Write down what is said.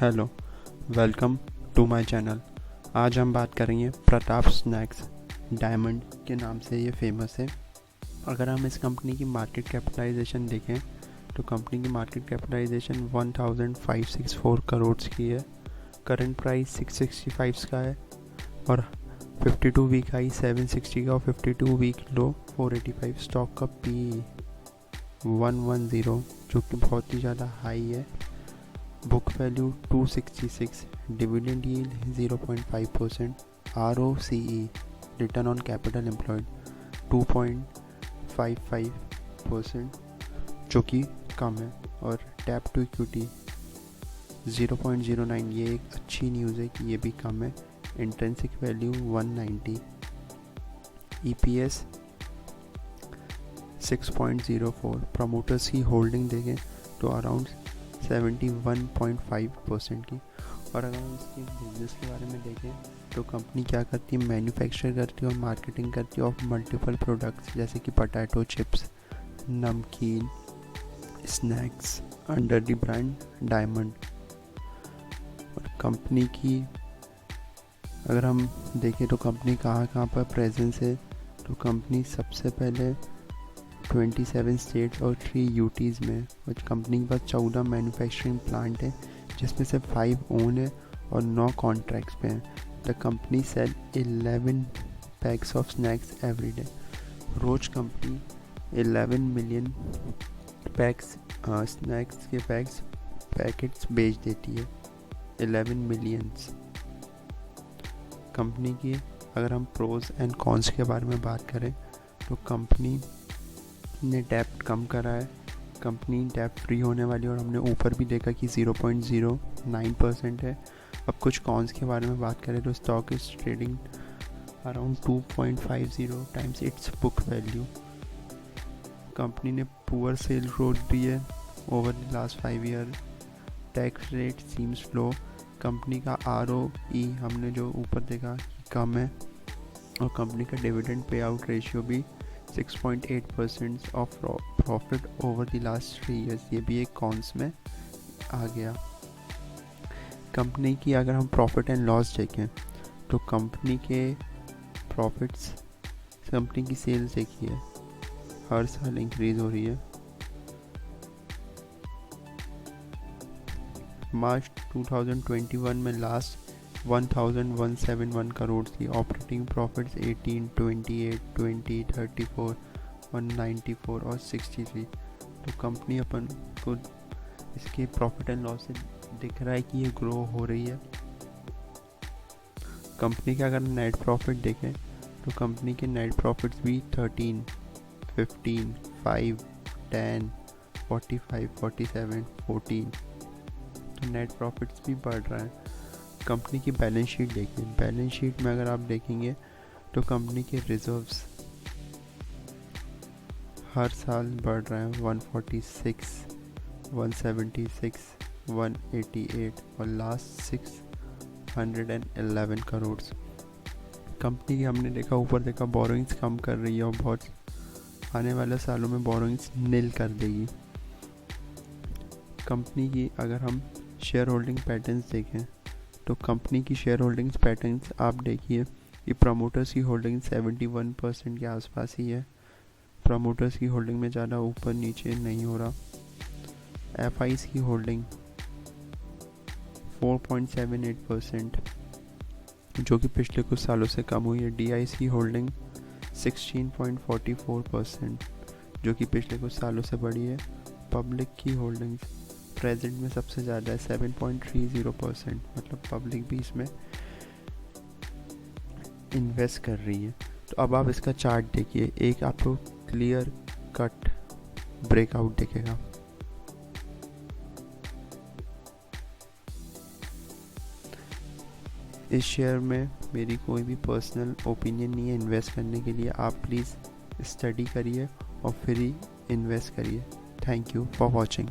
Hello, welcome to my channel. आज हम बात करेंगे प्रताप स्नैक्स। डायमंड के नाम से ये फेमस है। अगर हम इस कंपनी की मार्केट कैपिटलाइजेशन देखें तो कंपनी की मार्केट कैपिटलाइजेशन 1564 करोड़ की है। करंट प्राइस 665 का है और 52 वीक हाई 760 का और 52 वीक लो 485। स्टॉक का पी 110 जो कि बहुत ही ज़्यादा हाई है। Book value 266, dividend yield 0.5%, ROCE return on capital employed 2.55% जो कि कम है, और टैप टू इक्विटी 0.09। ये एक अच्छी न्यूज़ है कि ये भी कम है। Intrinsic value 190, EPS 6.04। प्रमोटर्स की होल्डिंग देखें तो अराउंड 71.5% की। और अगर हम इसके बिजनेस के बारे में देखें तो कंपनी क्या करती है, मैन्युफैक्चर करती है और मार्केटिंग करती है ऑफ मल्टीपल प्रोडक्ट्स जैसे कि पोटैटो चिप्स, नमकीन, snacks under the brand diamond. और कंपनी की अगर हम देखें तो कंपनी कहाँ पर प्रेजेंस है, तो कंपनी सबसे पहले 27 स्टेट्स और 3 यूटीज़ में। और कंपनी के पास 14 मैन्युफैक्चरिंग प्लांट है जिसमें से 5 ओन है और 9 कॉन्ट्रैक्ट्स पे हैं। The company sell 11 packs of snacks every day. रोज कंपनी 11 मिलियन पैक्स स्नैक्स के पैकेट्स बेच देती है। 11 मिलियंस। कंपनी की अगर हम प्रोज एंड कॉन्स के बारे में बात करें तो कंपनी ने डेप्ट कम करा है। कंपनी डेप्ट फ्री होने वाली है और हमने ऊपर भी देखा कि 0.09% है। अब कुछ कॉन्स के बारे में बात करें तो stock is trading around 2.50 times it's book value. Company ने पुअर सेल ग्रोथ दी है over the last 5 year. Tax rate seems low. Company का ROE हमने जो ऊपर देखा कि कम है, और कंपनी का डिविडेंड पे आउट रेशियो भी 6.8% of profit over the last 3 years. ये भी एक कॉन्स में आ गया। कंपनी की अगर हम प्रॉफिट एंड लॉस देखें तो कंपनी के प्रॉफिट्स, कंपनी की सेल्स देखिए हर साल इंक्रीज हो रही है। मार्च 2021 में लास्ट 1171 करोड़ थी। ऑपरेटिंग प्रॉफिट्स 18, 28, 20, 34, 194 और 63। तो कंपनी अपन को इसके प्रॉफिट एंड लॉस से दिख रहा है कि ये ग्रो हो रही है। कंपनी का अगर नेट प्रॉफिट देखें तो कंपनी के नेट प्रॉफिट्स भी 13, 15, 5, 10, 45, 47, 14। तो नेट प्रॉफिट्स भी बढ़ रहा है। कंपनी की बैलेंस शीट देखिए। बैलेंस शीट में अगर आप देखेंगे तो कंपनी के रिजर्व्स हर साल बढ़ रहे हैं। 146, 176, 188 और लास्ट 611 करोड़। कंपनी की हमने देखा ऊपर देखा बोरोइंग्स कम कर रही है और बहुत आने वाले सालों में बोरोइंग्स नील कर देगी। कंपनी की अगर हम शेयर होल्डिंग पैटर्न्स देखें तो कंपनी की शेयर होल्डिंग्स पैटर्न्स आप देखिए कि प्रमोटर्स की होल्डिंग 71% के आसपास ही है। प्रमोटर्स की होल्डिंग में ज़्यादा ऊपर नीचे नहीं हो रहा। FIs की होल्डिंग 4.78% जो कि पिछले कुछ सालों से कम हुई है। DIs की होल्डिंग 16.44% जो कि पिछले कुछ सालों से बढ़ी है। पब्लिक की होल्डिंग्स प्रेजेंट में सबसे ज़्यादा है 7.30%, मतलब पब्लिक भी इसमें इन्वेस्ट कर रही है। तो अब आप इसका चार्ट देखिए, एक आपको क्लियर कट ब्रेकआउट दिखेगा। इस शेयर में मेरी कोई भी पर्सनल ओपिनियन नहीं है इन्वेस्ट करने के लिए। आप प्लीज़ स्टडी करिए और फिर ही इन्वेस्ट करिए। Thank you for watching.